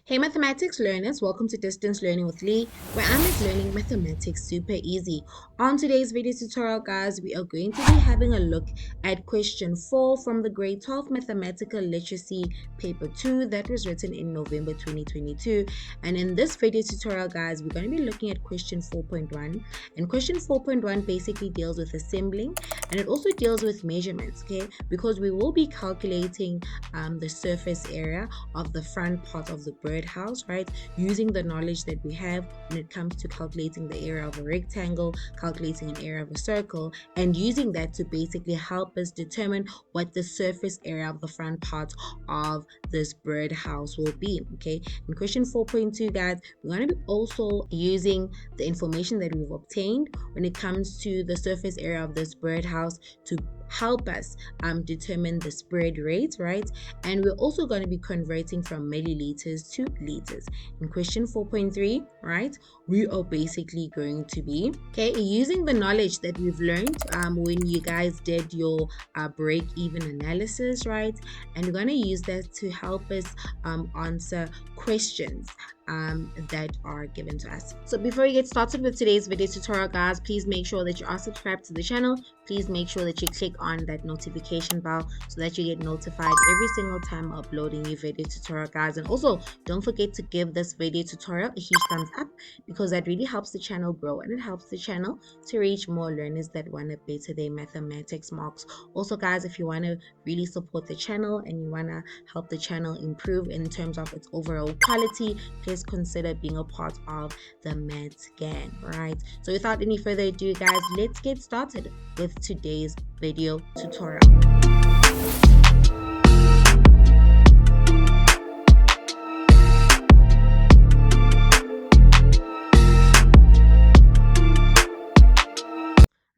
Hey mathematics learners, welcome to Distance Learning with Lee, where I make learning mathematics super easy. On today's video tutorial, guys, we are going to be having a look at question 4 from the grade 12 Mathematical Literacy paper 2 that was written in November 2022. And in this video tutorial, guys, we're going to be looking at question 4.1. And question 4.1 basically deals with assembling, and it also deals with measurements, okay? Because we will be calculating the surface area of the front part of the birdhouse, right? Using the knowledge that we have when it comes to calculating the area of a rectangle, calculating an area of a circle, and using that to basically help us determine what the surface area of the front part of this birdhouse will be, okay? In question 4.2, guys, we're going to be also using the information that we've obtained when it comes to the surface area of this birdhouse to help us determine the spread rate, right? And we're also going to be converting from milliliters to liters. In question 4.3, right, we are basically going to be using the knowledge that we've learned when you guys did your break-even analysis, right? And we're going to use that to help us answer questions that are given to us. So before we get started with today's video tutorial, guys, please make sure that you are subscribed to the channel. Please make sure that you click on that notification bell so that you get notified every single time I upload a new video tutorial, guys. And also don't forget to give this video tutorial a huge thumbs up, because that really helps the channel grow and it helps the channel to reach more learners that want to better their mathematics marks. Also, guys, if you want to really support the channel and you want to help the channel improve in terms of its overall quality, please consider being a part of the Maths Gang, right? So without any further ado, guys, let's get started with today's video tutorial.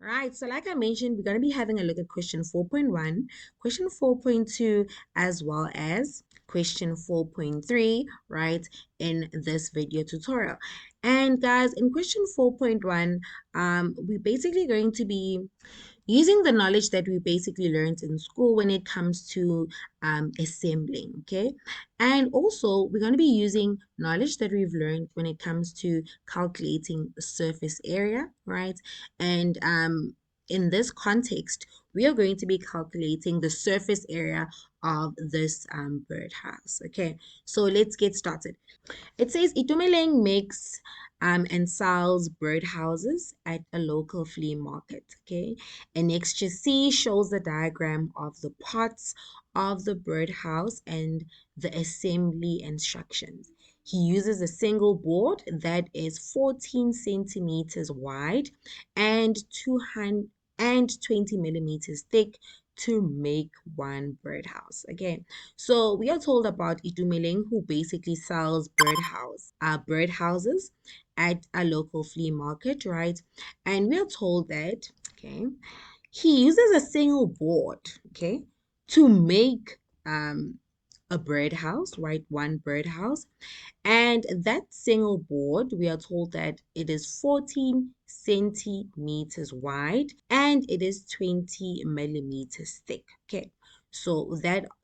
Right, so like I mentioned, we're going to be having a look at question 4.1, question 4.2, as well as question 4.3, right, in this video tutorial. And guys, in question 4.1, we're basically going to be using the knowledge that we basically learned in school when it comes to assembling, okay? And also, we're going to be using knowledge that we've learned when it comes to calculating the surface area, right? And in this context, we are going to be calculating the surface area of this birdhouse, okay? So let's get started. It says Itumeleng makes and sells birdhouses at a local flea market. Okay. And Extra C shows the diagram of the parts of the birdhouse and the assembly instructions. He uses a single board that is 14 centimeters wide and 200 and 20 millimeters thick to make one birdhouse. Okay, so we are told about Itumeleng, who basically sells birdhouses at a local flea market, right? And we are told that, okay, he uses a single board, okay, to make a birdhouse, right? One birdhouse. And that single board, we are told that it is 14 centimeters wide and it is 20 millimeters thick. Okay, so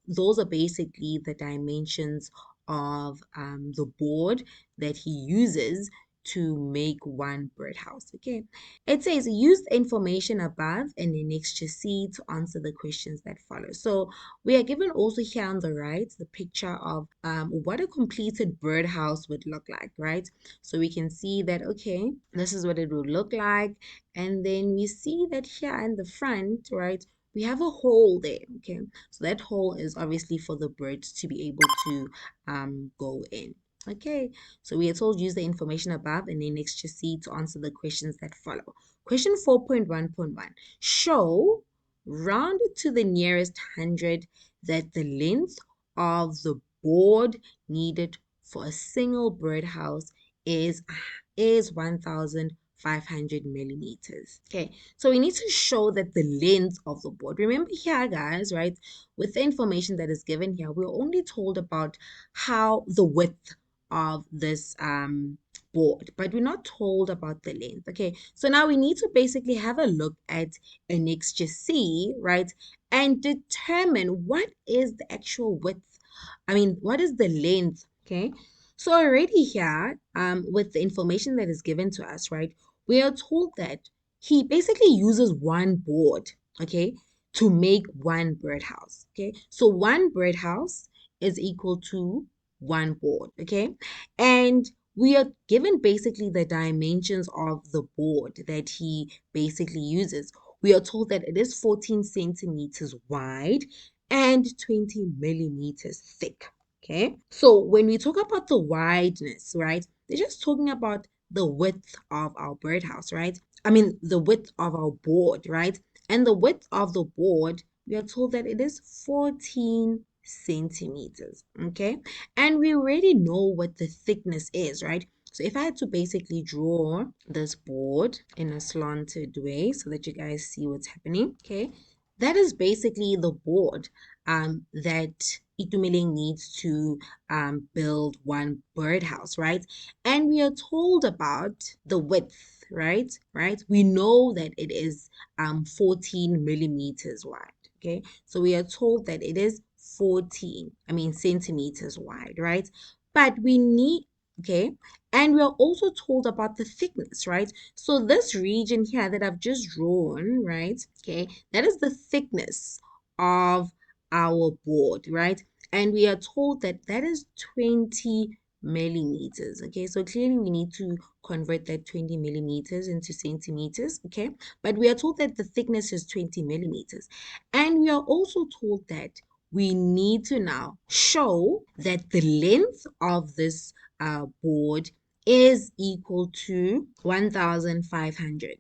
those are basically the dimensions of the board that he uses to make one birdhouse. Okay, it says use the information above and then extra C to answer the questions that follow. So we are given also here on the right the picture of what a completed birdhouse would look like, right? So we can see that, okay, this is what it would look like. And then we see that here in the front, right, we have a hole there, okay? So that hole is obviously for the birds to be able to go in. Okay, so we are told use the information above and then extra C to answer the questions that follow. Question 4.1.1. Show, round to the nearest hundred, that the length of the board needed for a single birdhouse is 1,500 millimeters. Okay, so we need to show that the length of the board. Remember here, guys, right? With the information that is given here, we're only told about how the width of this board, but we're not told about the length. Okay, so now we need to basically have a look at an extra C, right, and determine what is the actual width. I mean, what is the length? Okay, So already here, with the information that is given to us, right, we are told that he basically uses one board, okay, to make one birdhouse. Okay, so one birdhouse is equal to one board, okay, and we are given basically the dimensions of the board that he basically uses. We are told that it is 14 centimeters wide and 20 millimeters thick. Okay, so when we talk about the wideness, right, they're just talking about the width of our birdhouse, right? I mean, the width of our board, right? And the width of the board, we are told that it is 14 centimeters, okay? And we already know what the thickness is, right? So if I had to basically draw this board in a slanted way so that you guys see what's happening, okay? That is basically the board that Itumeleng needs to build one birdhouse, right? And we are told about the width, right? Right? We know that it is 14 millimeters wide. Okay, so we are told that it is 14, centimeters wide, right? But we need, okay, and we are also told about the thickness, right? So this region here that I've just drawn, right? Okay, that is the thickness of our board, right? And we are told that that is 20 millimeters. Okay, so clearly we need to convert that 20 millimeters into centimeters. Okay, but we are told that the thickness is 20 millimeters, and we are also told that we need to now show that the length of this board is equal to 1500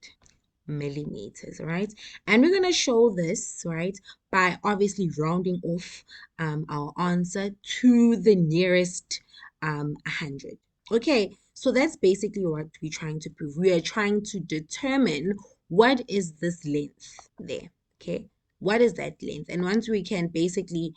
millimeters, right? And we're going to show this, right, by obviously rounding off our answer to the nearest 100. Okay, so that's basically what we're trying to prove. We are trying to determine what is this length there, okay? What is that length? And once we can basically,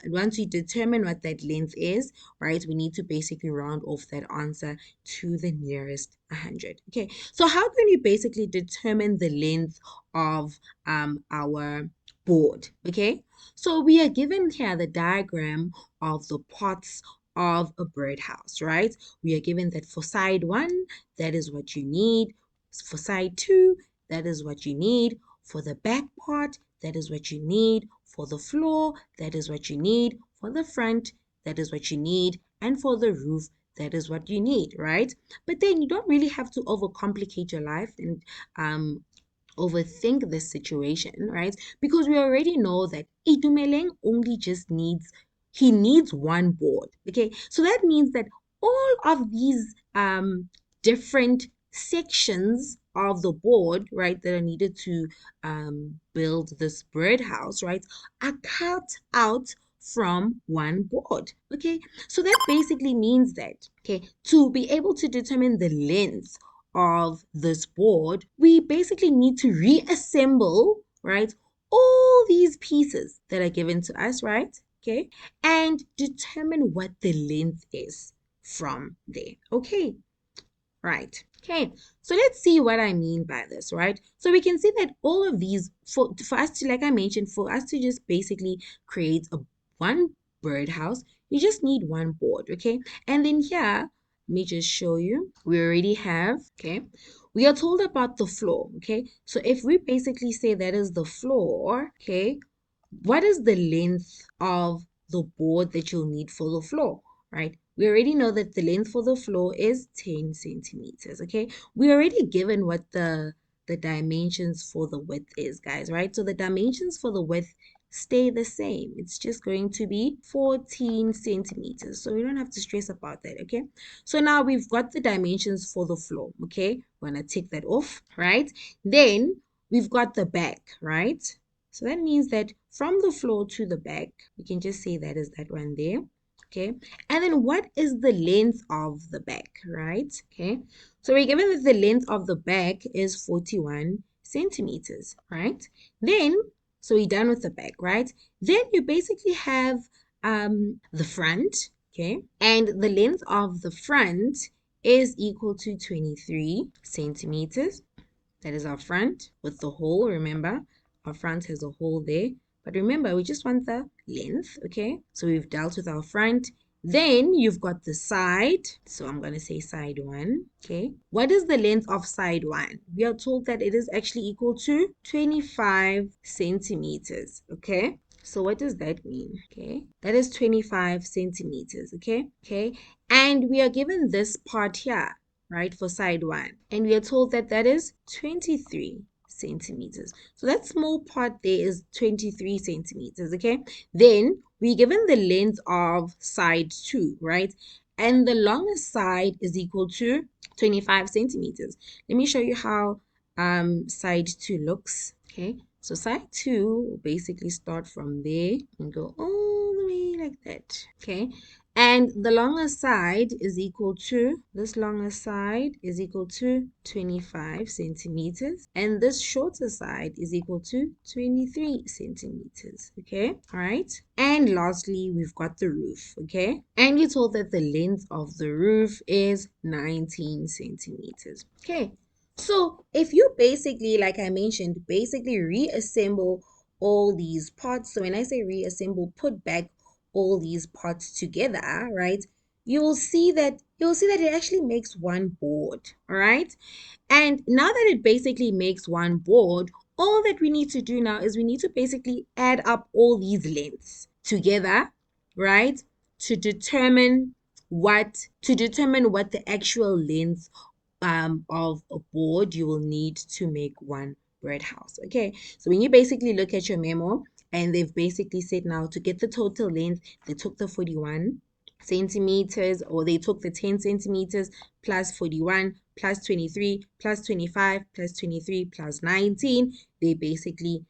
once we determine what that length is, right, we need to basically round off that answer to the nearest 100. Okay, so how can we basically determine the length of our board? Okay, so we are given here the diagram of the parts of a birdhouse, right? We are given that for side 1, that is what you need. For side 2, that is what you need. For the back part, that is what you need. For the floor, that is what you need. For the front, that is what you need. And for the roof, that is what you need, right? But then you don't really have to overcomplicate your life and overthink this situation, right? Because we already know that Itumeleng only just needs one board. Okay, so that means that all of these different sections of the board, right, that are needed to build this birdhouse, right, are cut out from one board. Okay, so that basically means that, okay, to be able to determine the length of this board, we basically need to reassemble, right, all these pieces that are given to us, right? Okay, and determine what the length is from there. Okay, right. Okay, so let's see what I mean by this, right? So we can see that all of these, for us to, like I mentioned, for us to just basically create a one birdhouse, you just need one board, okay? And then here, let me just show you. We already have, okay? We are told about the floor, okay? So if we basically say that is the floor, okay, what is the length of the board that you'll need for the floor, right? We already know that the length for the floor is 10 centimeters, okay? We're already given what the dimensions for the width is, guys, right? So the dimensions for the width stay the same. It's just going to be 14 centimeters. So we don't have to stress about that, okay? So now we've got the dimensions for the floor, okay? We're going to tick that off, right? Then we've got the back, right? So that means that from the floor to the back, we can just say that is that one there. Okay. And then what is the length of the back, right? Okay. So we're given that the length of the back is 41 centimeters, right? Then, so we're done with the back, right? Then you basically have the front, okay? And the length of the front is equal to 23 centimeters. That is our front with the hole, remember? Our front has a hole there. But remember, we just want the length, okay? So we've dealt with our front Then you've got the side. So I'm going to say side 1. Okay. What is the length of side 1? We are told that it is actually equal to 25 centimeters. Okay. So what does that mean? Okay. That is 25 centimeters. Okay. Okay. And we are given this part here, right, for side 1. And we are told that that is 23 centimeters. So that small part there is 23 centimeters. Okay. Then we're given the length of side 2, right? And the longest side is equal to 25 centimeters. Let me show you how side 2 looks. Okay, so side 2 will basically start from there and go all the way like that. Okay, and the longer side is equal to, this longer side is equal to 25 centimeters. And this shorter side is equal to 23 centimeters. Okay, all right. And lastly, we've got the roof. Okay, and you're told that the length of the roof is 19 centimeters. Okay, so if you basically, like I mentioned, basically reassemble all these parts. So when I say reassemble, put back all these parts together, right? You'll see that it actually makes one board, all right? And now that it basically makes one board, all that we need to do now is we need to basically add up all these lengths together, right? To determine what the actual length of a board you will need to make one birdhouse. Okay, so when you basically look at your memo and they've basically said now to get the total length, they took the 41 centimeters, or they took the 10 centimeters plus 41 plus 23 plus 25 plus 23 plus 19. They basically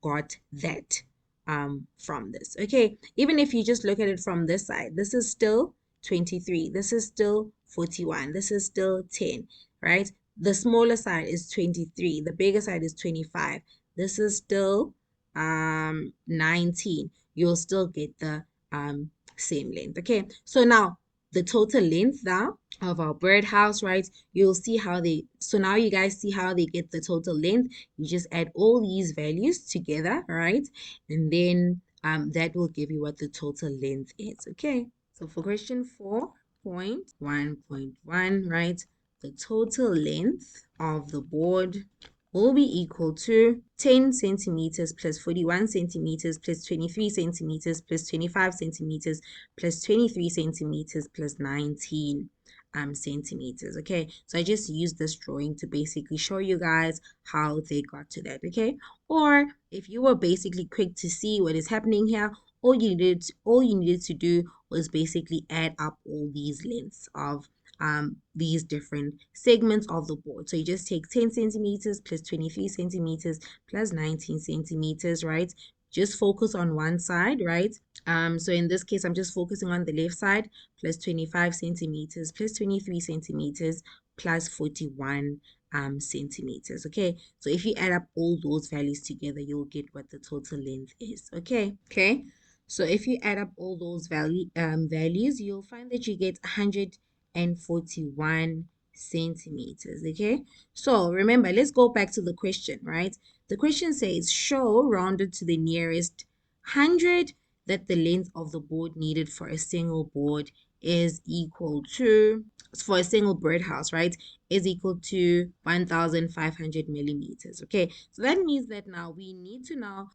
got that from this. Okay, even if you just look at it from this side, this is still 23, this is still 41, this is still 10, right? The smaller side is 23, the bigger side is 25, this is still 19. You'll still get the same length. Okay, so now the total length now of our birdhouse, right? You'll see how they, so now you guys see how they get the total length. You just add all these values together, right? And then that will give you what the total length is. Okay, so for question 4.1.1, right? The total length of the board will be equal to 10 centimeters plus 41 centimeters plus 23 centimeters plus 25 centimeters plus 23 centimeters plus 19 centimeters. Okay, so I just used this drawing to basically show you guys how they got to that. Okay, or if you were basically quick to see what is happening here, all you needed to do was basically add up all these lengths of these different segments of the board. So you just take 10 centimeters plus 23 centimeters plus 19 centimeters, right? Just focus on one side, right? So in this case, I'm just focusing on the left side, plus 25 centimeters plus 23 centimeters plus 41 centimeters. Okay, so if you add up all those values together, you'll get what the total length is. Okay, so if you add up all those values, you'll find that you get 141 centimeters. Okay, so remember, let's go back to the question, right? The question says show rounded to the nearest 100 that the length of the board needed for a single board is equal to, for a single birdhouse, right, is equal to 1500 millimeters. Okay, so that means that now we need to now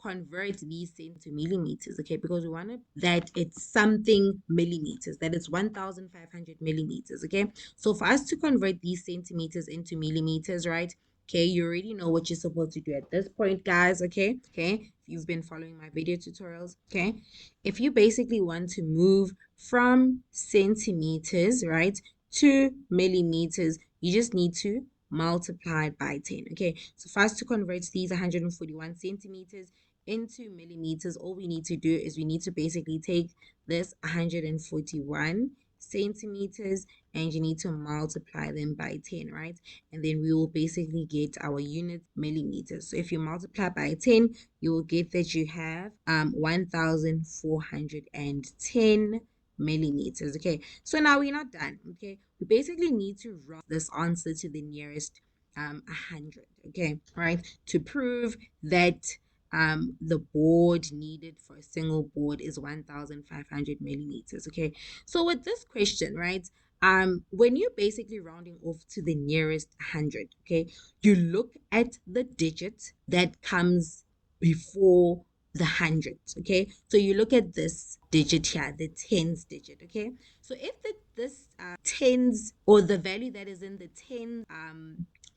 convert these into millimeters. Okay, because we want that it's something millimeters, that it's 1500 millimeters. Okay, so for us to convert these centimeters into millimeters, right? Okay, you already know what you're supposed to do at this point, guys. Okay, if you've been following my video tutorials. Okay, if you basically want to move from centimeters, right, to millimeters, you just need to multiply by 10. Okay, so for us to convert these 141 centimeters into millimeters, all we need to do is we need to basically take this 141 centimeters and you need to multiply them by 10, right? And then we will basically get our unit millimeters. So if you multiply by 10, you will get that you have 1410 millimeters. Okay, so now we're not done. Okay, we basically need to round this answer to the nearest 100. Okay, right, to prove that the board needed for a single board is 1,500 millimeters. Okay, so with this question, right, when you're basically rounding off to the nearest 100, okay, you look at the digit that comes before the hundreds. Okay, so you look at this digit here, the tens digit. Okay, so if this tens, or the value that is in the tens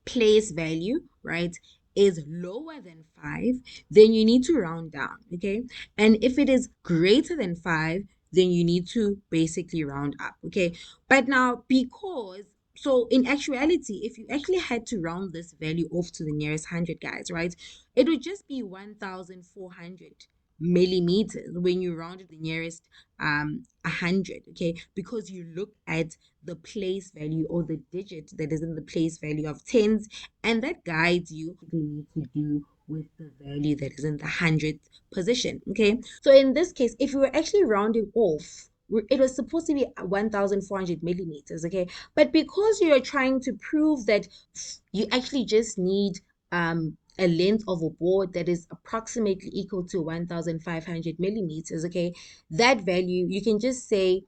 place value, right, is lower than 5, then you need to round down. Okay, and if it is greater than 5, then you need to basically round up. Okay, but now, because so in actuality, if you actually had to round this value off to the nearest 100, guys, right, it would just be 1,400 millimeters when you rounded the nearest 100. Okay, because you look at the place value, or the digit that is in the place value of tens, and that guides you what you need to do with the value that is in the 100th position. Okay, so in this case, if you were actually rounding off, it was supposed to be 1,400 millimeters. Okay, but because you're trying to prove that you actually just need a length of a board that is approximately equal to 1,500 millimeters, okay, that value, you can just say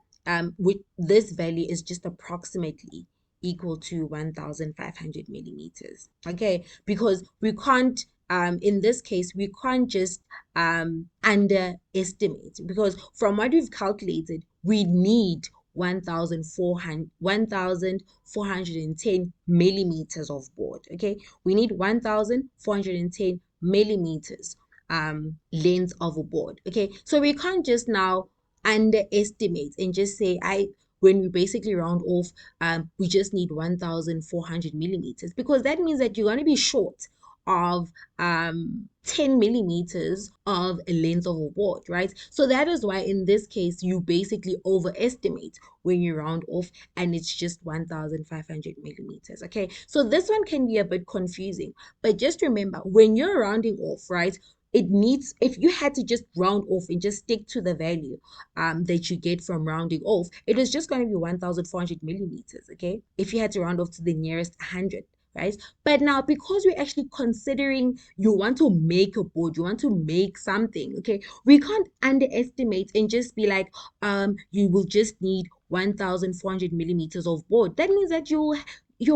with this value is just approximately equal to 1,500 millimeters. Okay, because we can't in this case, we can't just underestimate, because from what we've calculated, we need 1,410 millimeters of board. Okay, we need 1,410 millimeters length of a board. Okay, so we can't just now underestimate and just say, when we basically round off, we just need 1,400 millimeters, because that means that you're going to be short of 10 millimeters of a length of a board, right? So that is why in this case you basically overestimate when you round off, and it's just 1,500 millimeters. Okay, so this one can be a bit confusing, but just remember, when you're rounding off, right, it needs, if you had to just round off and just stick to the value that you get from rounding off, it is just going to be 1,400 millimeters. Okay, if you had to round off to the nearest 100, right? But now, because we're actually considering you want to make a board, you want to make something, okay, we can't underestimate and just be like, you will just need 1,400 millimeters of board. That means that your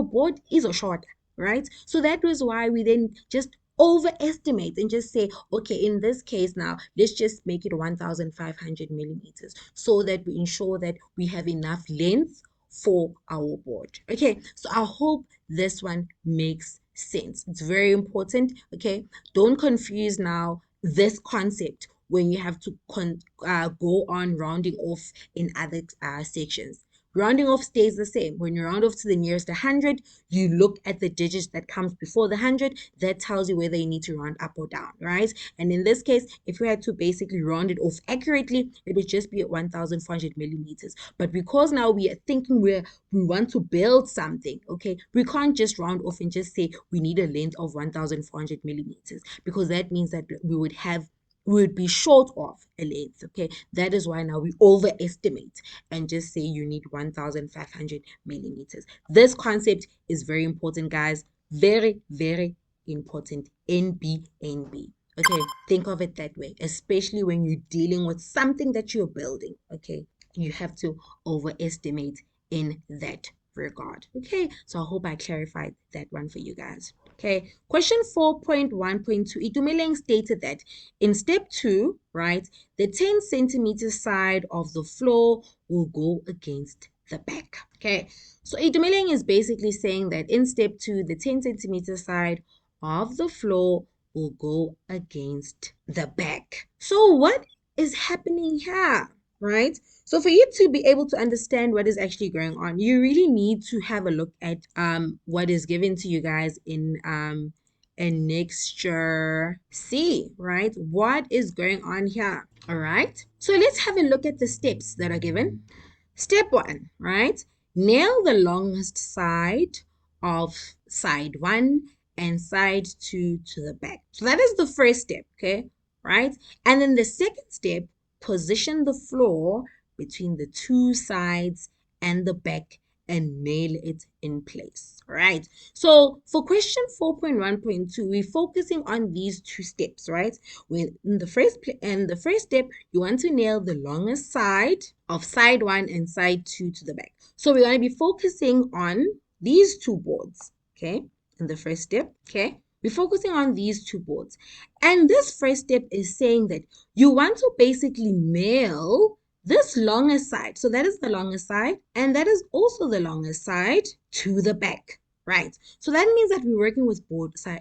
board is a short, right? So that was why we then just overestimate and just say, okay, in this case now, let's just make it 1,500 millimeters, so that we ensure that we have enough length for our board. Okay, so I hope this one makes sense. It's very important. Okay, don't confuse now this concept when you have to go on rounding off in other sections. Rounding off stays the same. When you round off to the nearest 100, you look at the digit that comes before the 100. That tells you whether you need to round up or down, right? And in this case, if you had to basically round it off accurately, it would just be at 1,400 millimeters. But because now we are thinking we want to build something, okay, we can't just round off and just say we need a length of 1,400 millimeters, because that means that we would be short of a length. Okay, that is why now we overestimate and just say you need 1,500 millimeters. This concept is very important, guys. Very, very important. NB. Okay, think of it that way, especially when you're dealing with something that you're building. Okay, you have to overestimate in that regard. Okay, so I hope I clarified that one for you guys. Okay, question 4.1.2, Itumeleng stated that in step 2, right, the 10 centimeter side of the floor will go against the back. Okay, so Itumeleng is basically saying that in step 2, the 10 centimeter side of the floor will go against the back. So what is happening here, right? So for you to be able to understand what is actually going on, you really need to have a look at what is given to you guys in Annexure C, right? What is going on here? All right. So let's have a look at the steps that are given. Step 1, right? Nail the longest side of side 1 and side 2 to the back. So that is the first step, okay? Right? And then the second step, position the floor between the two sides and the back and nail it in place. Right. So for question 4.1.2, we're focusing on these two steps, right? When in the first step, you want to nail the longest side of side 1 and side 2 to the back. So we're going to be focusing on these two boards, okay? In the first step, okay? We're focusing on these two boards. And this first step is saying that you want to basically nail this longest side. So that is the longest side, and that is also the longest side to the back, right? So that means that we're working with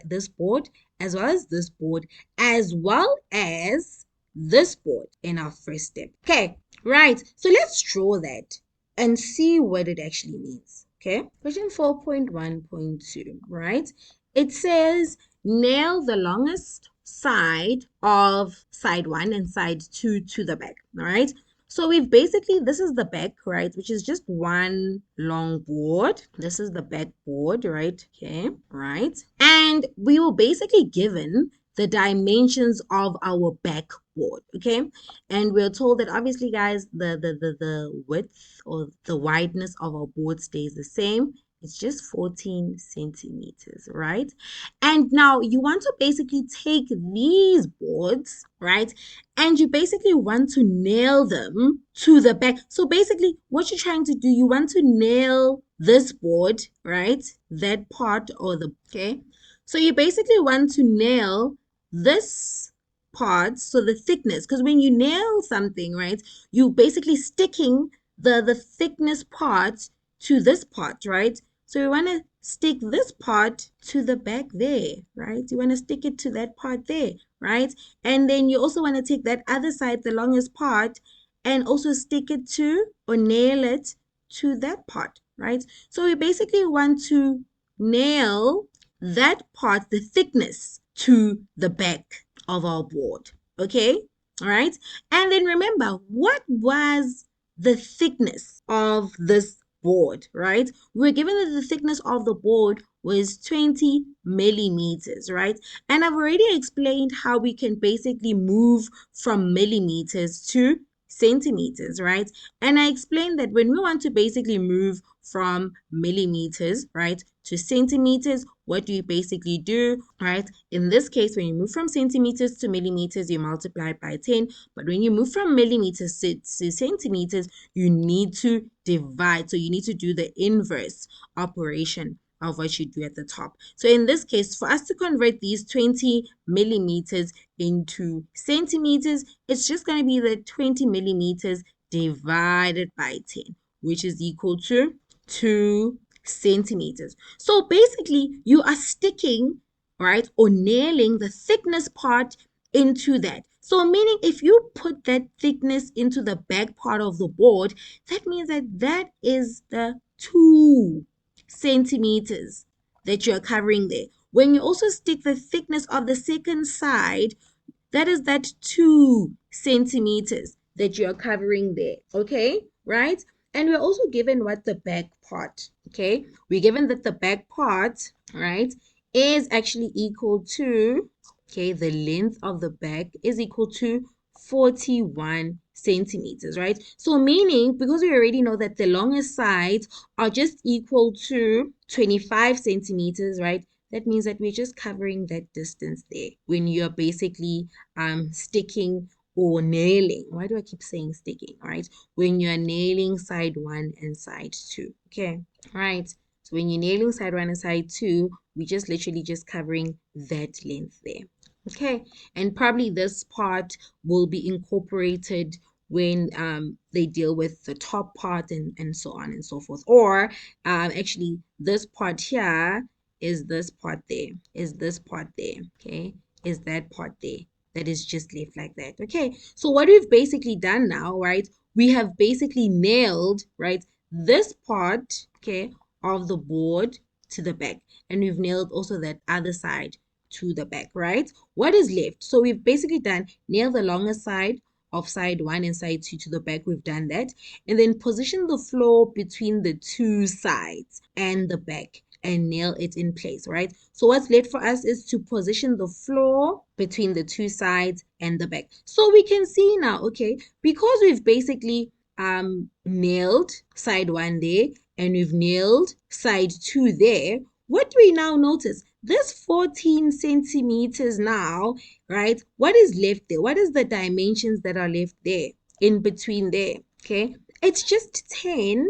this board, as well as this board, as well as this board in our first step. Okay, right. So let's draw that and see what it actually means. Okay, question 4.1.2, right? It says nail the longest side of side 1 and side 2 to the back, all right? So we've basically, this is the back, right, which is just one long board. This is the back board, right? Okay, right. And we were basically given the dimensions of our backboard, okay? And we're told that obviously, guys, the width or the wideness of our board stays the same. It's just 14 centimeters, right? And now you want to basically take these boards, right? And you basically want to nail them to the back. So basically, what you're trying to do, you want to nail this board, right? That part or the, okay? So you basically want to nail this part, so the thickness, because when you nail something, right, you basically sticking the thickness part to this part, right? So you want to stick this part to the back there, right? You want to stick it to that part there, right? And then you also want to take that other side, the longest part, and also stick it to or nail it to that part, right? So we basically want to nail that part, the thickness, to the back of our board, okay? All right. And then remember, what was the thickness of this board, right? We're given that the thickness of the board was 20 millimeters, right? And I've already explained how we can basically move from millimeters to centimeters, right? And I explained that when we want to basically move from millimeters, right, to centimeters, what do you basically do, right? In this case, when you move from centimeters to millimeters, you multiply by 10. But when you move from millimeters to centimeters, you need to divide. So you need to do the inverse operation of what you do at the top. So in this case, for us to convert these 20 millimeters into centimeters, it's just going to be the 20 millimeters divided by 10, which is equal to 2 centimeters. So basically, you are sticking, right, or nailing the thickness part into that. So meaning if you put that thickness into the back part of the board, that means that that is the 2 centimeters that you're covering there. When you also stick the thickness of the second side, that is that 2 centimeters that you're covering there, okay? Right? And we're also given what the back part, okay? We're given that the back part, right, is actually equal to, okay, the length of the back is equal to 41 centimeters, right? So meaning, because we already know that the longest sides are just equal to 25 centimeters, right? That means that we're just covering that distance there when you're basically sticking or nailing. Why do I keep saying sticking? All right. When you're nailing side 1 and side 2. Okay. All right. So when you're nailing side 1 and side 2, we just literally just covering that length there. Okay. And probably this part will be incorporated when they deal with the top part and so on and so forth. Or actually this part here is this part there, is this part there, okay, is that part there, that is just left like that. Okay, so what we've basically done now, right, we have basically nailed, right, this part, okay, of the board to the back, and we've nailed also that other side to the back, right? What is left? So we've basically done nail the longer side of side 1 and side 2 to the back. We've done that, and then position the floor between the two sides and the back and nail it in place, right? So what's left for us is to position the floor between the two sides and the back. So we can see now, okay, because we've basically nailed side 1 there and we've nailed side 2 there, what do we now notice? This 14 centimeters now, right? What is left there? What is the dimensions that are left there in between there? Okay, it's just 10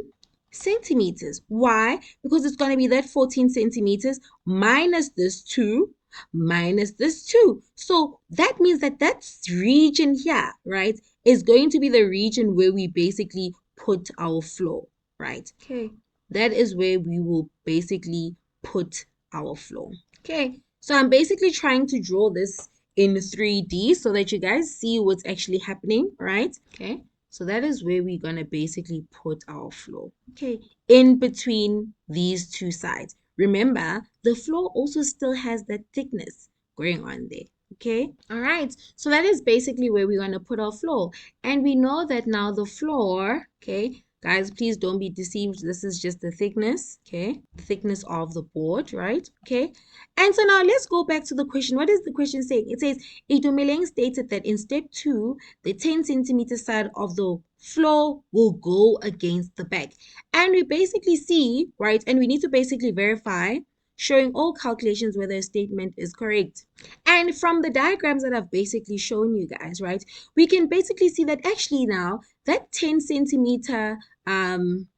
centimeters. Why? Because it's going to be that 14 centimeters minus this 2 minus this 2. So that means that that region here, right, is going to be the region where we basically put our floor, right? Okay, that is where we will basically put our floor. Okay, so I'm basically trying to draw this in 3D so that you guys see what's actually happening, right? Okay, so that is where we're going to basically put our floor. Okay, in between these two sides. Remember, the floor also still has that thickness going on there. Okay, all right, so that is basically where we're going to put our floor. And we know that now the floor, okay, guys, please don't be deceived. This is just the thickness, okay, the thickness of the board, right? Okay, and so now let's go back to the question. What is the question saying? It says, Itumeleng stated that in step 2, the 10 centimeter side of the floor will go against the back. And we basically see, right, and we need to basically verify showing all calculations whether a statement is correct. And from the diagrams that I've basically shown you guys, right, we can basically see that actually now that 10 centimeter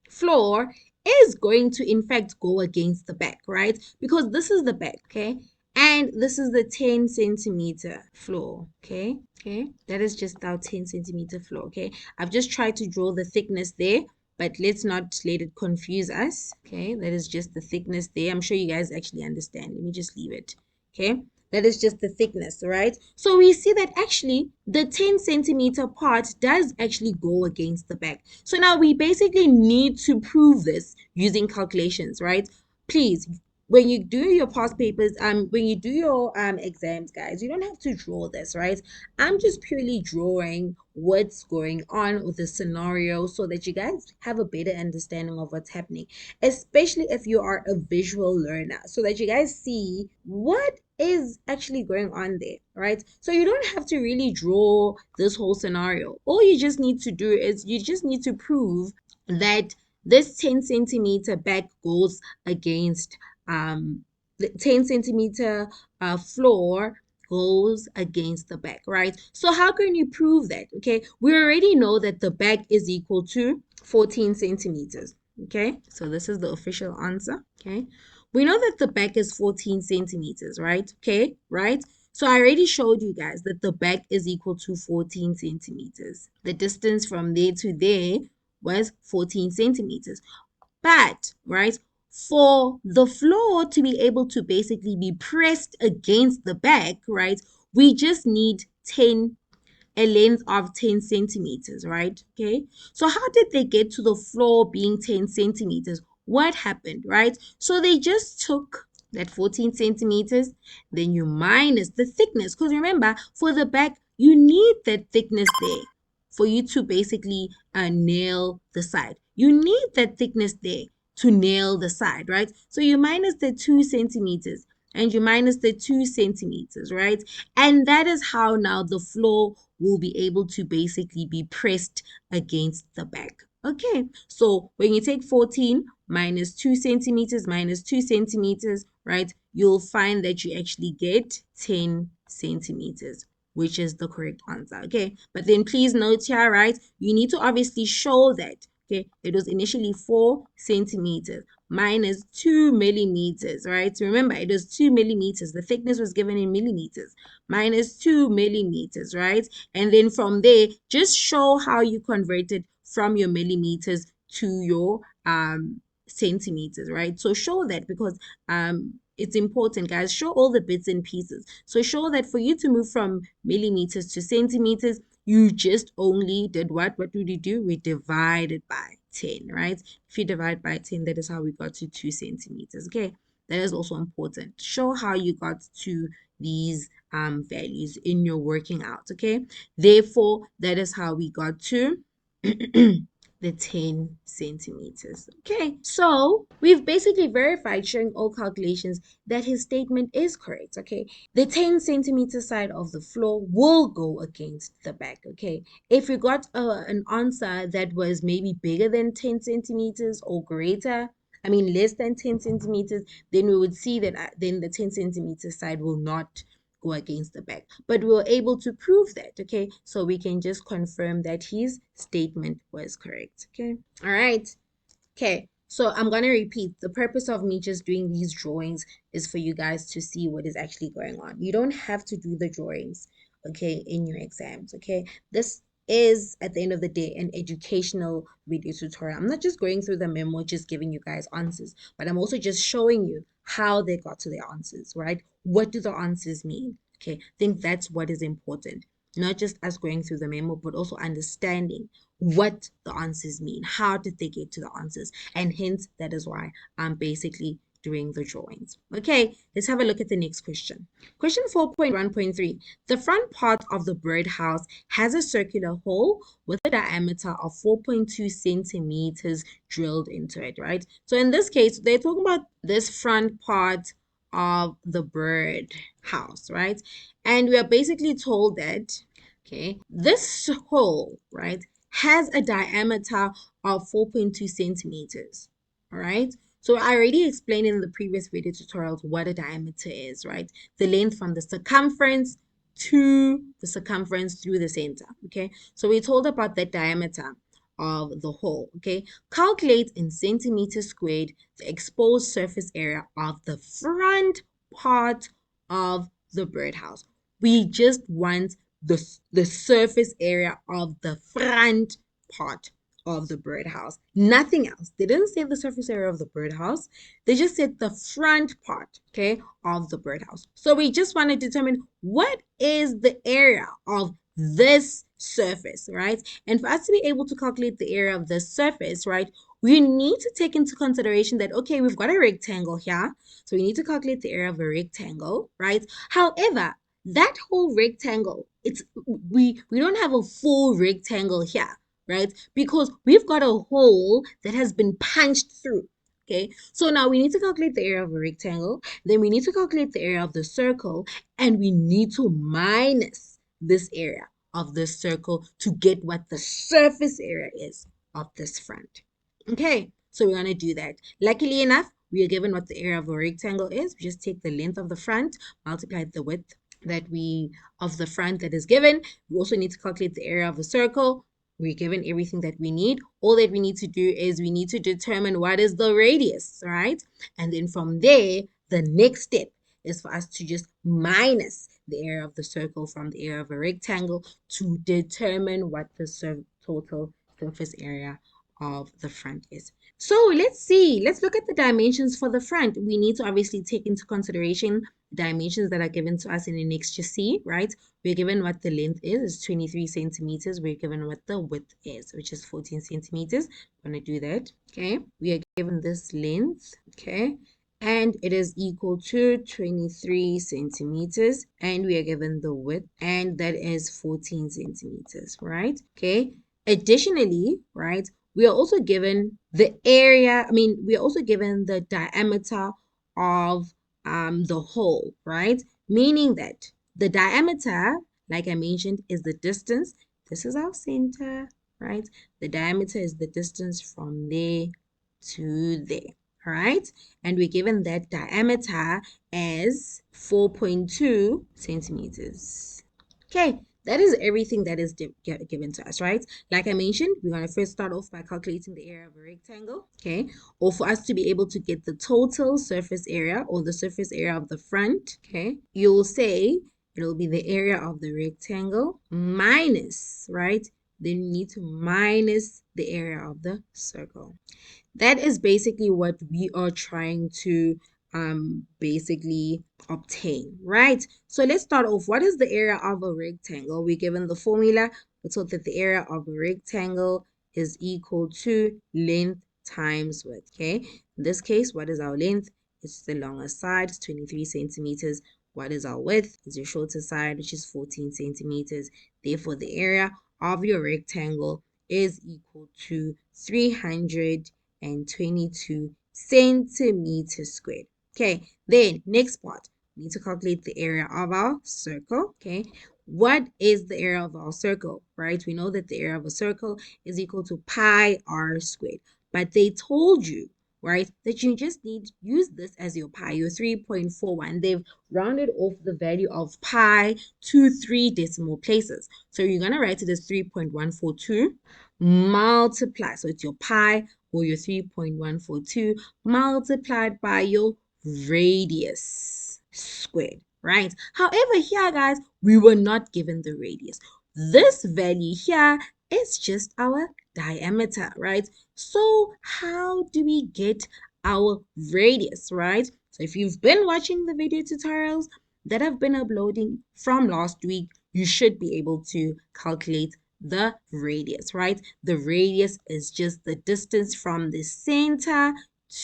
floor is going to in fact go against the back, right? Because this is the back, okay? And this is the 10 centimeter floor, okay? Okay, that is just our 10 centimeter floor, okay? I've just tried to draw the thickness there, but let's not let it confuse us, okay? That is just the thickness there. I'm sure you guys actually understand. Let me just leave it, okay? That is just the thickness, right? So we see that actually the 10 centimeter part does actually go against the back. So now we basically need to prove this using calculations, right? Please, when you do your past papers, when you do your exams, guys, you don't have to draw this, right? I'm just purely drawing what's going on with the scenario so that you guys have a better understanding of what's happening, especially if you are a visual learner, so that you guys see what is actually going on there, right? So you don't have to really draw this whole scenario. All you just need to do is you just need to prove that this 10 centimeter back goes against the 10 centimeter floor goes against the back, right? So how can you prove that? Okay, we already know that the back is equal to 14 centimeters. Okay, so this is the official answer. Okay, we know that the back is 14 centimeters, right? Okay, right? So I already showed you guys that the back is equal to 14 centimeters. The distance from there to there was 14 centimeters. But, right, for the floor to be able to basically be pressed against the back, right, we just need 10 a length of 10 centimeters, right? Okay. So how did they get to the floor being 10 centimeters? What happened, right? So they just took that 14 centimeters, then you minus the thickness. Because remember, for the back, you need that thickness there for you to basically nail the side. You need that thickness there to nail the side, right? So you minus the 2 centimeters and you minus the 2 centimeters, right? And that is how now the floor will be able to basically be pressed against the back. Okay, so when you take 14 minus 2 centimeters minus 2 centimeters, right, you'll find that you actually get 10 centimeters, which is the correct answer. Okay, but then please note here, right, you need to obviously show that, okay, it was initially 4 centimeters minus 2 millimeters, right? Remember, it was 2 millimeters. The thickness was given in millimeters minus 2 millimeters, right? And then from there, just show how you converted from your millimeters to your centimeters, right? So show that because it's important, guys. Show all the bits and pieces. So show that for you to move from millimeters to centimeters, you just only did what? What did we do? We divided by 10, right? If you divide by 10, that is how we got to 2 centimeters, okay? That is also important. Show how you got to these values in your working out, okay? Therefore, that is how we got to the 10 centimeters. Okay, so we've basically verified, showing all calculations, that his statement is correct. Okay, the 10 centimeter side of the floor will go against the back. Okay, if we got an answer that was maybe bigger than 10 centimeters or greater, I mean less than 10 centimeters, then we would see that then the 10 centimeter side will not go against the back. But we were able to prove that, okay? So we can just confirm that his statement was correct, okay? All right. Okay, so I'm going to repeat. The purpose of me just doing these drawings is for you guys to see what is actually going on. You don't have to do the drawings, okay, in your exams, okay? This is, at the end of the day, an educational video tutorial. I'm not just going through the memo, just giving you guys answers, but I'm also just showing you how they got to their answers, right? What do the answers mean? Okay, I think that's what is important. Not just us going through the memo, but also understanding what the answers mean, how did they get to the answers, and hence that is why I'm basically doing the drawings. Okay, let's have a look at the next question. Question 4.1.3. The front part of the birdhouse has a circular hole with a diameter of 4.2 centimeters drilled into it, right? So in this case, they're talking about this front part of the bird house, right? And we are basically told that, okay, this hole, right, has a diameter of 4.2 centimeters. All right. So I already explained in the previous video tutorials what a diameter is, right? The length from the circumference to the circumference through the center. Okay. So we told about the diameter of the hole. Okay. Calculate in centimeters squared the exposed surface area of the front part of the birdhouse. We just want the surface area of the front part of the birdhouse. Nothing else. They didn't say the surface area of the birdhouse. They just said the front part, okay, of the birdhouse. So we just want to determine what is the area of this surface, right? And for us to be able to calculate the area of this surface, right, we need to take into consideration that, okay, we've got a rectangle here. So we need to calculate the area of a rectangle, right? However, that whole rectangle, we don't have a full rectangle here, right? Because we've got a hole that has been punched through. Okay, so now we need to calculate the area of a rectangle, then we need to calculate the area of the circle, and we need to minus this area of this circle to get what the surface area is of this front. Okay, so we're going to do that. Luckily enough, we are given what the area of a rectangle is. We just take the length of the front, multiply the width that we of the front that is given. We also need to calculate the area of a circle. We're given everything that we need. All that we need to do is we need to determine what is the radius, right? And then from there, the next step is for us to just minus the area of the circle from the area of a rectangle to determine what the total surface area of the front is. So let's see. Let's look at the dimensions for the front. We need to obviously take into consideration dimensions that are given to us in Annexure C, right? We're given what the length is 23 centimeters. We're given what the width is, which is 14 centimeters. I'm going to do that, okay? We are given this length, okay? And it is equal to 23 centimeters. And we are given the width, and that is 14 centimeters, right? Okay. Additionally, right, we are also given the area, we are also given the diameter of the hole, right? Meaning that the diameter, like I mentioned, is the distance. This is our center, right? The diameter is the distance from there to there, all right? And we're given that diameter as 4.2 centimeters. Okay, that is everything that is given to us, right? Like I mentioned, we're going to first start off by calculating the area of a rectangle, okay? Or for us to be able to get the total surface area or the surface area of the front, okay? You'll say it'll be the area of the rectangle minus, right? Then you need to minus the area of the circle. That is basically what we are trying to basically obtain, right? So let's start off. What is the area of a rectangle? We're given the formula. We're told that the area of a rectangle is equal to length times width, okay? In this case, what is our length? It's the longer side, it's 23 centimeters. What is our width? It's your shorter side, which is 14 centimeters. Therefore, the area of your rectangle is equal to 322 centimeters squared. Okay, then next part, we need to calculate the area of our circle. Okay, what is the area of our circle, right? We know that the area of a circle is equal to pi r squared, but they told you, right, that you just need to use this as your pi, your 3.41. They've rounded off the value of pi to 3 decimal places. So you're going to write it as 3.142 multiply. So it's your pi or your 3.142 multiplied by your radius squared, right? However, here, guys, we were not given the radius. This value here is just our diameter, right? So how do we get our radius, right? So if you've been watching the video tutorials that I've been uploading from last week, you should be able to calculate the radius, right? The radius is just the distance from the center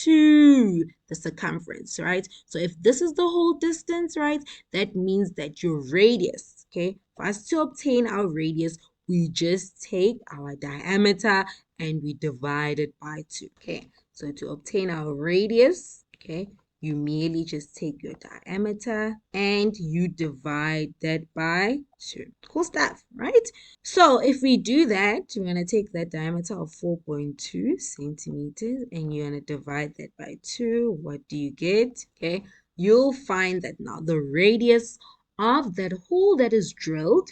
to the circumference, right? So if this is the whole distance, right, that means that your radius, okay, for us to obtain our radius, we just take our diameter and we divide it by 2. Okay, so to obtain our radius, okay, you merely just take your diameter and you divide that by 2. Cool stuff, right? So if we do that, you're going to take that diameter of 4.2 centimeters and you're going to divide that by 2. What do you get? Okay, you'll find that now the radius of that hole that is drilled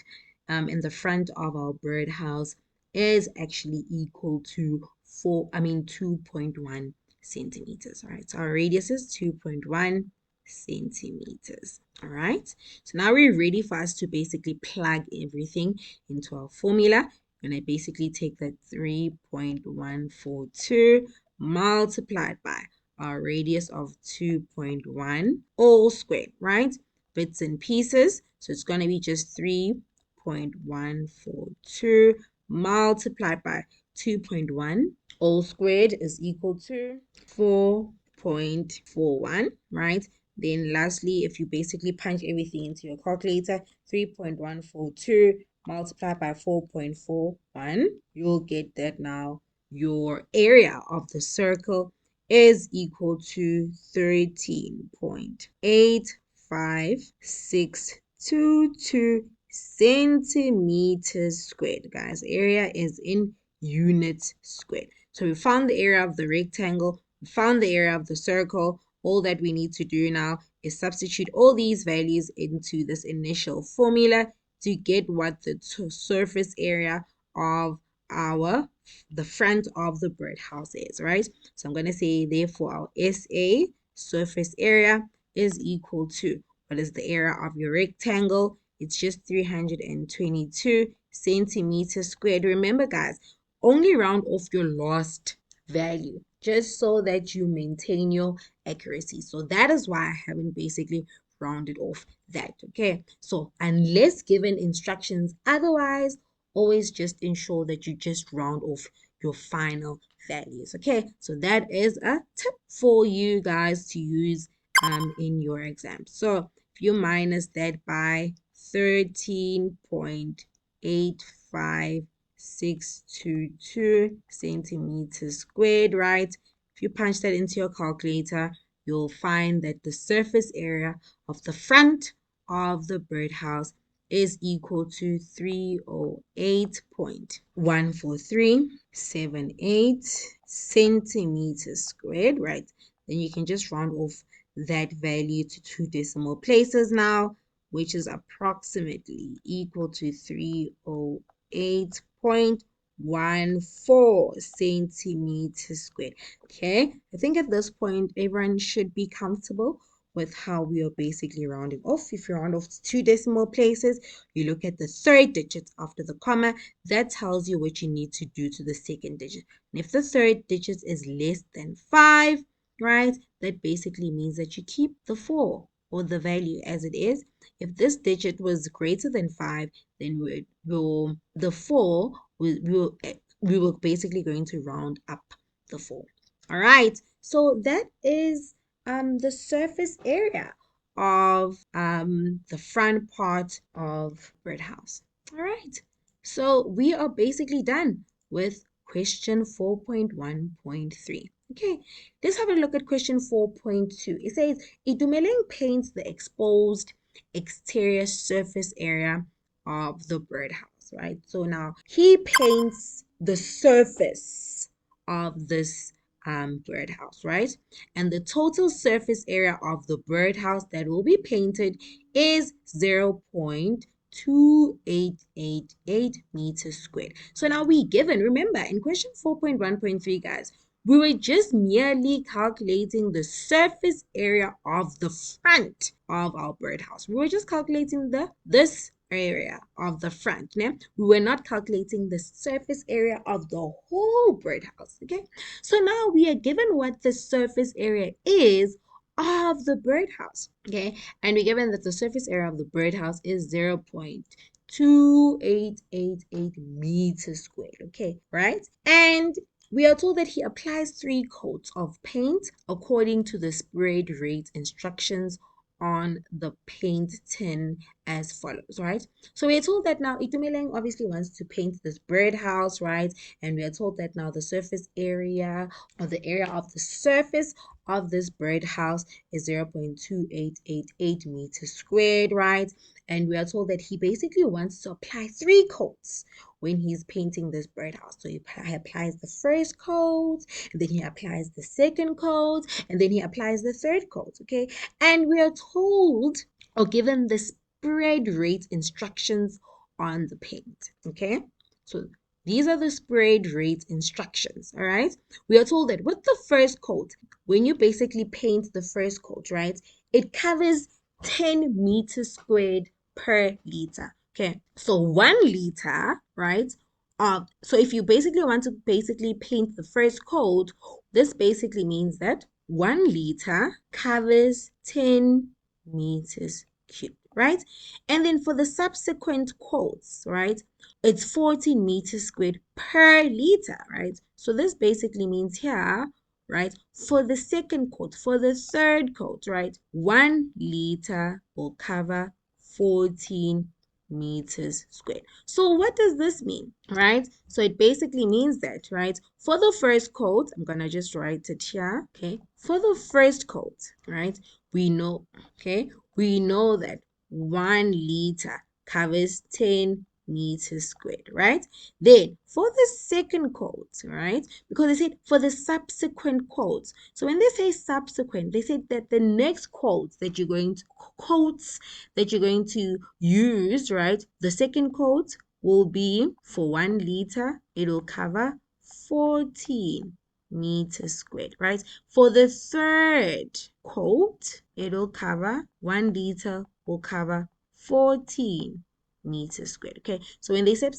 in the front of our birdhouse is actually equal to 2.1 centimeters. All right, so our radius is 2.1 centimeters. All right, so now we're ready for us to basically plug everything into our formula. We're going to basically take that 3.142 multiplied by our radius of 2.1 all squared, right? Bits and pieces. So it's going to be just 3.142 multiplied by 2.1 all squared is equal to 4.41, right? Then lastly, if you basically punch everything into your calculator, 3.142 multiplied by 4.41, you'll get that now your area of the circle is equal to 13.85622 centimeters squared. Guys, area is in units squared. So we found the area of the rectangle, we found the area of the circle. All that we need to do now is substitute all these values into this initial formula to get what the surface area of the front of the birdhouse is, right? So I'm going to say, therefore, our SA surface area is equal to, what is the area of your rectangle? It's just 322 centimeters squared. Remember, guys, only round off your last value just so that you maintain your accuracy. So that is why I haven't basically rounded off that. Okay, so unless given instructions otherwise, always just ensure that you just round off your final values. Okay, so that is a tip for you guys to use in your exam. So if you minus that by 13.85622 centimeters squared, right? If you punch that into your calculator, you'll find that the surface area of the front of the birdhouse is equal to 308.14378 centimeters squared, right? Then you can just round off that value to 2 decimal places now, which is approximately equal to 308.14 centimeters squared. Okay, I think at this point everyone should be comfortable with how we are basically rounding off. If you round off to 2 decimal places, you look at the third digit after the comma. That tells you what you need to do to the second digit. And if the third digit is less than 5, right, that basically means that you keep the 4 or the value as it is. If this digit was greater than 5, then we were basically going to round up the 4. All right, so that is the surface area of the front part of birdhouse. All right, so we are basically done with question 4.1.3. Okay, let's have a look at question 4.2. It says, Itumeleng paints the exposed exterior surface area of the birdhouse, right? So now he paints the surface of this birdhouse, right? And the total surface area of the birdhouse that will be painted is 0.2888 meters squared. So now we given, remember in question 4.1.3, guys, we were just merely calculating the surface area of the front of our birdhouse. We were just calculating this area of the front. Yeah? We were not calculating the surface area of the whole birdhouse. Okay, so now we are given what the surface area is of the birdhouse. Okay, and we're given that the surface area of the birdhouse is 0.2888 meters squared. Okay, right? And we are told that he applies 3 coats of paint according to the sprayed rate instructions on the paint tin as follows, right? So we are told that now Itumeleng obviously wants to paint this birdhouse, right? And we are told that now the surface area, or the area of the surface of this birdhouse, is 0.2888 meters squared, right? And we are told that he basically wants to apply 3 coats when he's painting this birdhouse. So he applies the first coat, and then he applies the second coat, and then he applies the third coat, okay? And we are told or given the spread rate instructions on the paint, okay? So these are the spread rate instructions, all right? We are told that with the first coat, when you basically paint the first coat, right, it covers 10 meters squared per liter. Okay, so 1 liter, right? So if you basically want to basically paint the first coat, this basically means that 1 liter covers 10 meters cubed, right? And then for the subsequent coats, right, it's 14 meters squared per liter, right? So this basically means here, right, for the second coat, for the third coat, right, 1 liter will cover 14 meters squared. So what does this mean, right? So it basically means that, right, for the first coat, I'm gonna just write it here, okay? For the first coat, right, we know, okay, we know that 1 liter covers 10 meters squared, right? Then for the second coat, right, because they said for the subsequent quotes. So when they say subsequent, they said that the next quotes that you're going to use, right, the second quote will be for 1 liter, it will cover 14 meters squared, right? For the third quote, it'll cover 1 liter will cover 14 meters squared. Okay, so when they say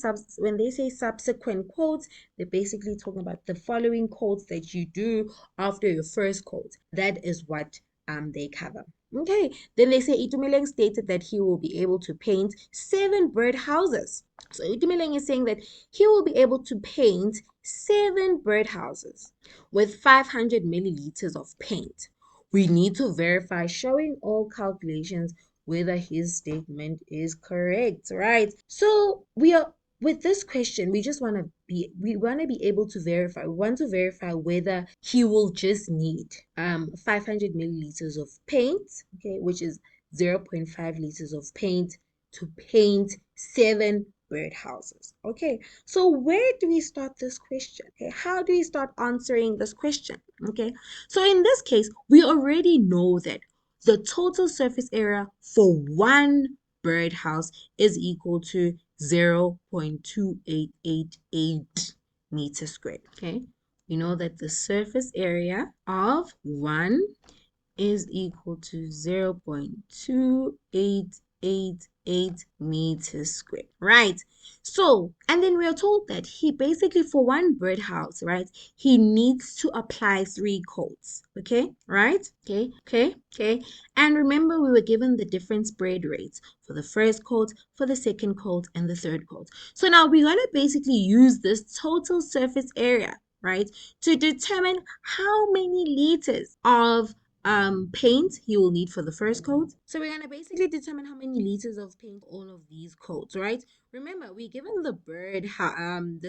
subsequent quotes, they're basically talking about the following quotes that you do after your first quote. That is what they cover. Okay, then they say Itumeleng stated that he will be able to paint 7 birdhouses. So Itumeleng is saying that he will be able to paint 7 birdhouses with 500 milliliters of paint. We need to verify showing all calculations whether his statement is correct, right? So we are with this question, we want to be able to verify. We want to verify whether he will just need 500 milliliters of paint, okay, which is 0.5 liters of paint to paint 7 birdhouses. Okay, so where do we start this question? Okay, how do we start answering this question? Okay, so in this case, we already know that the total surface area for one birdhouse is equal to 0.2888 meters squared. Okay, we know that the surface area of one is equal to 0.2888 meters squared, right? So, and then we are told that he basically, for one birdhouse, right, he needs to apply 3 coats, okay, right? Okay. And remember, we were given the different spread rates for the first coat, for the second coat, and the third coat. So now we're going to basically use this total surface area, right, to determine how many liters of paint he will need for the first coat. So we're going to basically determine how many liters of paint all of these coats, right? remember, we're given the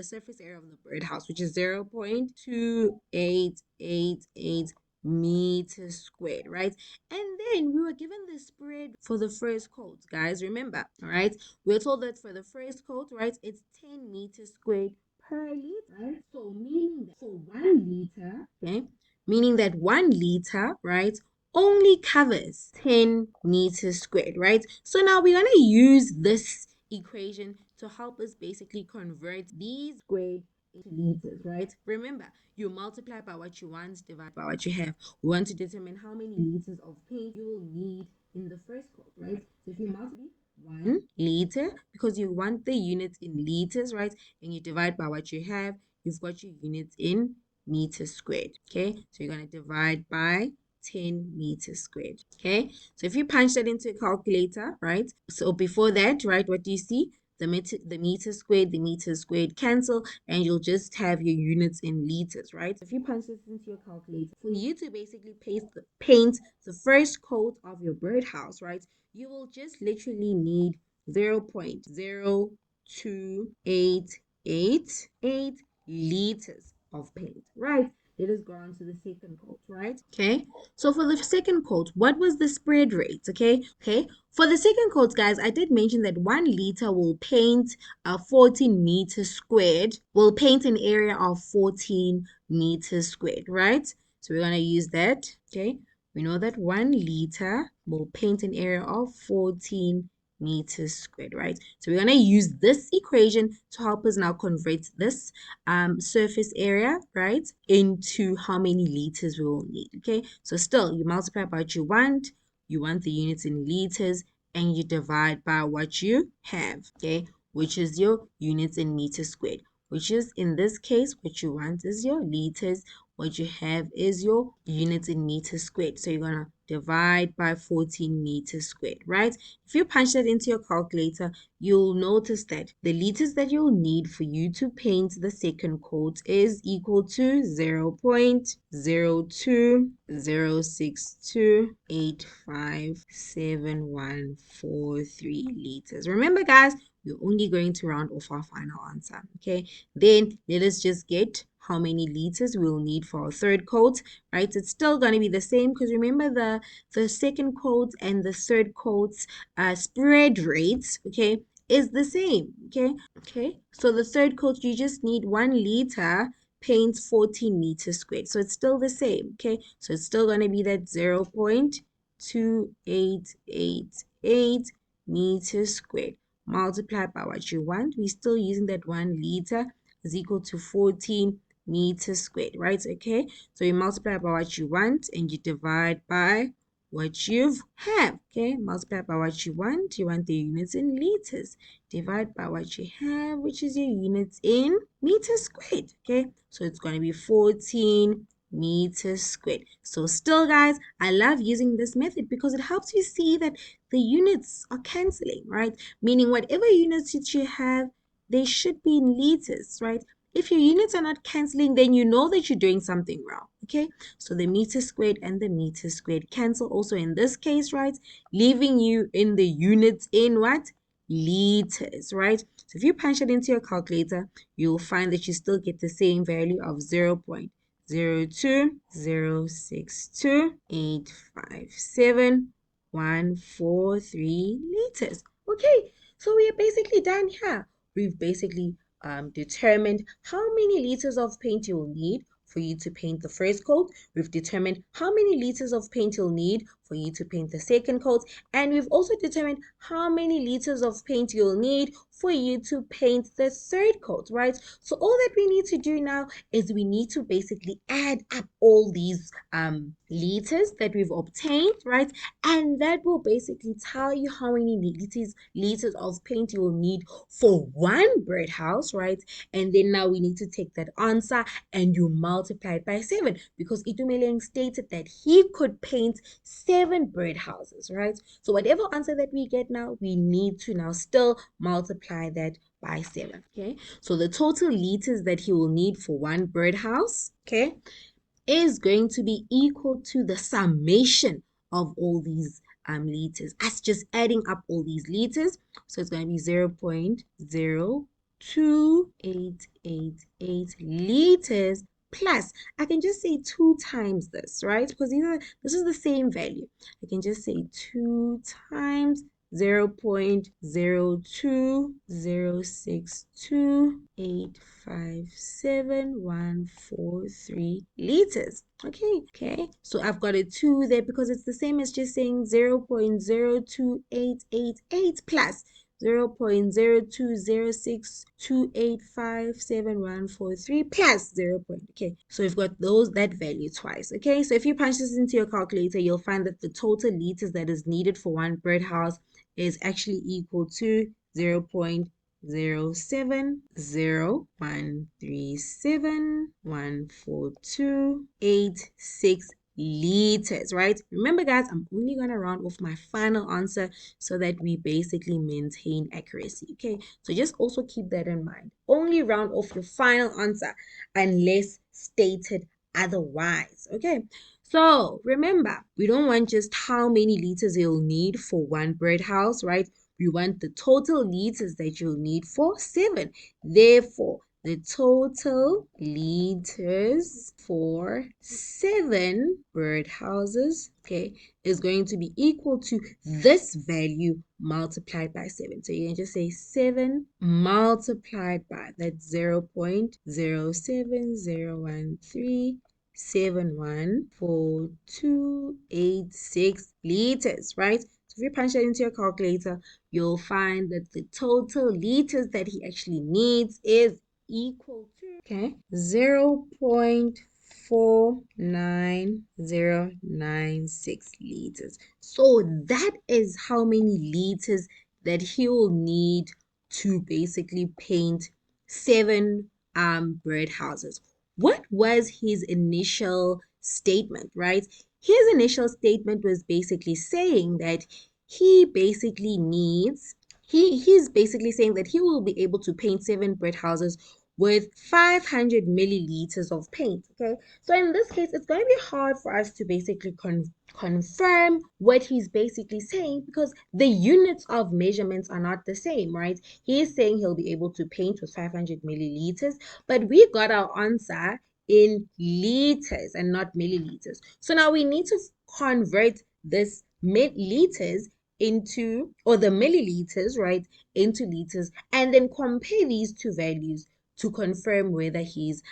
surface area of the birdhouse, which is 0.2888 meters squared, right? And then we were given the spread for the first coat, guys. Remember, all right? We're told that for the first coat, right, it's 10 meters squared per liter, right? So meaning that for 1 liter, okay, meaning that 1 liter, right, only covers 10 meters squared, right? So now we're going to use this equation to help us basically convert these squared into liters, right? Remember, you multiply by what you want, divide by what you have. We want to determine how many liters of paint you will need in the first coat, right? So if you multiply 1 liter, because you want the units in liters, right? And you divide by what you have, you've got your units in meters squared, okay? So you're going to divide by 10 meters squared, okay? So if you punch that into a calculator, right? So before that, right, what do you see? The meters squared cancel, and you'll just have your units in liters, right? If you punch this into your calculator, for you to basically paint the first coat of your birdhouse, right, you will just literally need 0.02888 liters of paint, right? Let us go on to the second coat, right? Okay. So for the second coat, what was the spread rate? Okay. For the second coat, guys, I did mention that 1 liter will paint 14 meters squared, will paint an area of 14 meters squared, right? So we're going to use that. Okay. We know that 1 liter will paint an area of 14 meters squared, right? So we're going to use this equation to help us now convert this surface area, right, into how many liters we will need, okay? So still, you multiply by what you want the units in liters, and you divide by what you have, okay, which is your units in meters squared, which is, in this case, what you want is your liters, what you have is your units in meters squared. So you're going to divide by 14 meters squared, right? If you punch that into your calculator, you'll notice that the liters that you'll need for you to paint the second coat is equal to 0.02062857143 liters. Remember, guys, we're only going to round off our final answer, okay? Then let us just get how many liters we'll need for our third coat, right? It's still going to be the same, because remember the second coat and the third coat's spread rates, okay, is the same, okay. So the third coat, you just need 1 liter paints 14 meters squared, so it's still the same, okay. So it's still going to be that 0.2888 meters squared multiplied by what you want. We're still using that 1 liter is equal to 14 meters squared, right? Okay, so you multiply by what you want and you divide by what you have, okay? Multiply by what you want the units in liters, divide by what you have, which is your units in meters squared, okay? So it's going to be 14 meters squared. So still, guys, I love using this method because it helps you see that the units are canceling, right? Meaning whatever units that you have, they should be in liters, right? If your units are not canceling, then you know that you're doing something wrong, okay? So the meter squared and the meter squared cancel also in this case, right? Leaving you in the units in what? Liters, right? So if you punch it into your calculator, you'll find that you still get the same value of 0.02062857143 liters. Okay, so we are basically done here. We've basically determined how many liters of paint you will need for you to paint the first coat. We've determined how many liters of paint you'll need for you to paint the second coat. And we've also determined how many liters of paint you'll need for you to paint the third coat, right? So all that we need to do now is we need to basically add up all these liters that we've obtained, right? And that will basically tell you how many liters of paint you will need for one birdhouse, right? And then now we need to take that answer and you multiply it by 7, because Itumeleng stated that he could paint 7 birdhouses, right? So whatever answer that we get now, we need to now still multiply that by 7, okay? So the total liters that he will need for one birdhouse, okay, is going to be equal to the summation of all these liters. Us just adding up all these liters. So it's going to be 0.02888 liters plus, I can just say 2 times this, right? Because this is the same value. I can just say 2 times 0.02062857143 liters. Okay. So I've got a 2 there because it's the same as just saying 0.02888 plus 0.02062857143 plus 0. Okay, so we've got that value twice. Okay, so if you punch this into your calculator, you'll find that the total liters that is needed for one birdhouse is actually equal to 0.07013714286 liters, right? Remember, guys, I'm only going to round off my final answer so that we basically maintain accuracy. Okay, so just also keep that in mind. Only round off your final answer unless stated otherwise. Okay, so remember, we don't want just how many liters you'll need for one birdhouse, right? We want the total liters that you'll need for 7. Therefore, the total liters for 7 birdhouses, okay, is going to be equal to this value multiplied by 7. So you can just say 7 multiplied by, that's 0.07013714286 liters, right? So if you punch that into your calculator, you'll find that the total liters that he actually needs is equal to, okay, 0.49096 liters. So that is how many liters that he will need to basically paint 7 birdhouses. What was his initial statement, right? His initial statement was basically saying that he basically needs, he's basically saying that he will be able to paint 7 birdhouses with 500 milliliters of paint. Okay, so in this case, it's going to be hard for us to basically confirm what he's basically saying because the units of measurements are not the same, right? He is saying he'll be able to paint with 500 milliliters, but we got our answer in liters and not milliliters. So now we need to convert this liters into, or the milliliters, right, into liters, and then compare these two values to confirm whether his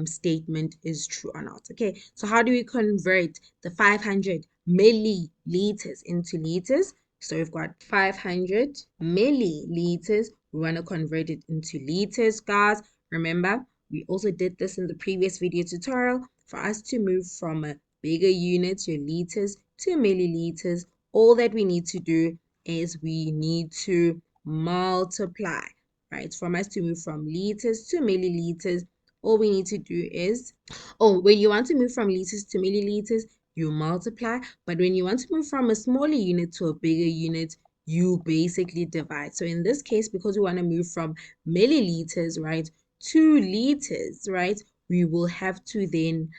statement is true or not. Okay, so how do we convert the 500 milliliters into liters? So we've got 500 milliliters. We want to convert it into liters, guys. Remember, we also did this in the previous video tutorial. For us to move from a bigger unit, your liters, to milliliters, all that we need to do is we need to multiply, right? From us to move from liters to milliliters, all we need to do is, when you want to move from liters to milliliters, you multiply. But when you want to move from a smaller unit to a bigger unit, you basically divide. So in this case, because we want to move from milliliters, right, to liters, right, we will have to then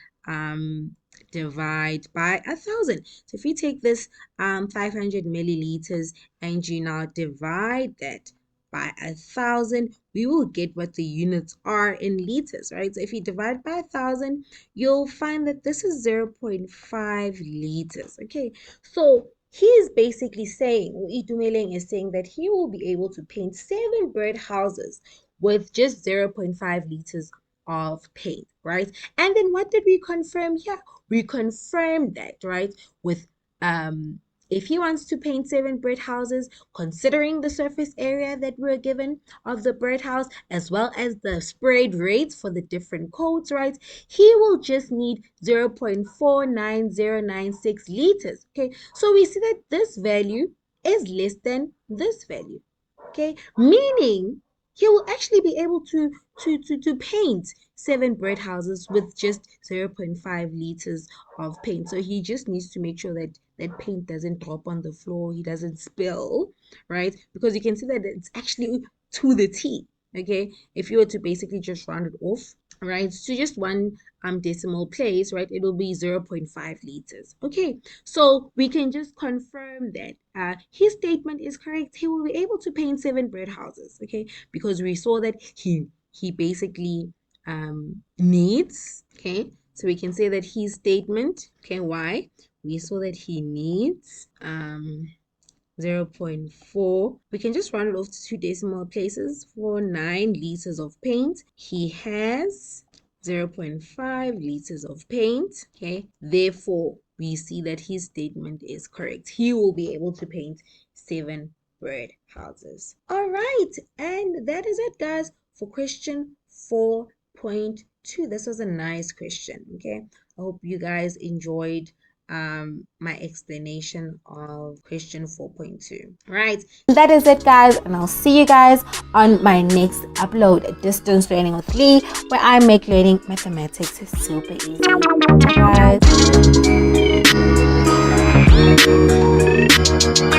divide by 1,000. So if you take this 500 milliliters and you now divide that by 1,000, we will get what the units are in liters, right? So if you divide by 1,000, you'll find that this is 0.5 liters. Okay, so he is basically saying, Itumeleng is saying that he will be able to paint 7 birdhouses with just 0.5 liters of paint, right? And then what did we confirm here? We confirmed that, right, with if he wants to paint 7 birdhouses, considering the surface area that we're given of the birdhouse, as well as the sprayed rates for the different coats, right, he will just need 0.49096 liters. Okay, so we see that this value is less than this value. Okay, meaning he will actually be able to paint 7 birdhouses with just 0.5 liters of paint. So he just needs to make sure that that paint doesn't drop on the floor, he doesn't spill, right? Because you can see that it's actually to the T. okay, if you were to basically just round it off, right, to just one decimal place, right, it will be 0.5 liters. Okay, so we can just confirm that his statement is correct. He will be able to paint 7 birdhouses, okay, because we saw that he basically needs, okay, so we can say that his statement, okay, why we saw that he needs 0.4. We can just round it off to 2 decimal places for 9 liters of paint. He has 0.5 liters of paint. Okay, therefore, we see that his statement is correct. He will be able to paint 7 bird houses. All right, and that is it, guys, for question 4.2. This was a nice question. Okay, I hope you guys enjoyed my explanation of question 4.2. Right, that is it, guys, and I'll see you guys on my next upload, Distance Learning with Lee, where I make learning mathematics super easy. Bye, guys.